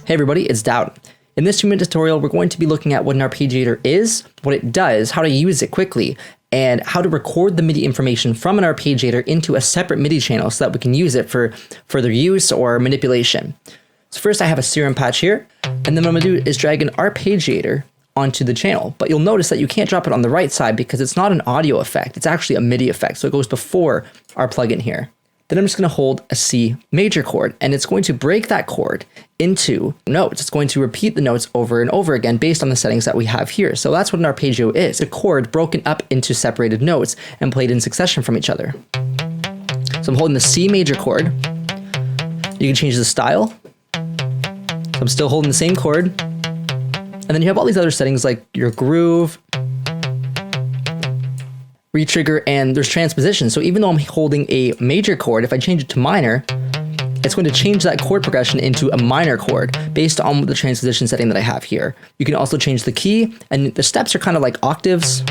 Hey everybody, it's Dowden. In this 2-minute tutorial, we're going to be looking at what an arpeggiator is, what it does, how to use it quickly, and how to record the MIDI information from an arpeggiator into a separate MIDI channel so that we can use it for further use or manipulation. So first I have a serum patch here, and then what I'm going to do is drag an arpeggiator onto the channel. But you'll notice that you can't drop it on the right side because it's not an audio effect, it's actually a MIDI effect, so it goes before our plugin here. Then I'm just going to hold a C major chord, and it's going to break that chord into notes. It's going to repeat the notes over and over again based on the settings that we have here. So that's what an arpeggio is, a chord broken up into separated notes and played in succession from each other. So I'm holding the C major chord. You can change the style. So I'm still holding the same chord. And then you have all these other settings like your groove, retrigger, and there's transposition. So even though I'm holding a major chord, if I change it to minor, it's going to change that chord progression into a minor chord based on the transposition setting that I have here. You can also change the key, and the steps are kind of like octaves.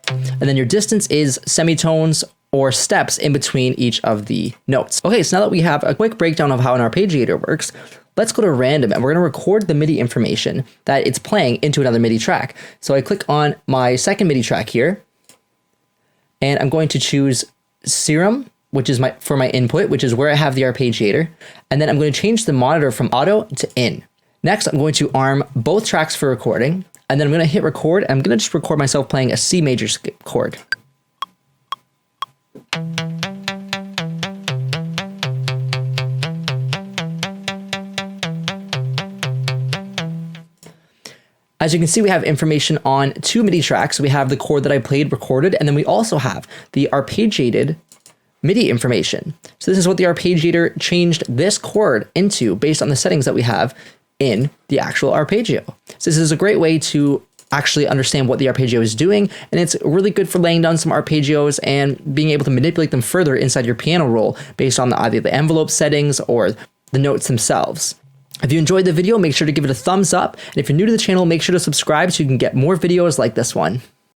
And then your distance is semitones or steps in between each of the notes. Okay, so now that we have a quick breakdown of how an arpeggiator works, let's go to random, and we're going to record the MIDI information that it's playing into another MIDI track. So I click on my second MIDI track here, and I'm going to choose serum, which is for my input, which is where I have the arpeggiator. And then I'm going to change the monitor from auto to in. Next, I'm going to arm both tracks for recording, and then I'm going to hit record, and I'm going to just record myself playing a C major chord. As you can see, we have information on 2 MIDI tracks. We have the chord that I played recorded, and then we also have the arpeggiated MIDI information. So this is what the arpeggiator changed this chord into based on the settings that we have in the actual arpeggio. So this is a great way to actually understand what the arpeggio is doing, and it's really good for laying down some arpeggios and being able to manipulate them further inside your piano roll based on either the envelope settings or the notes themselves. If you enjoyed the video, make sure to give it a thumbs up, and if you're new to the channel, make sure to subscribe so you can get more videos like this one.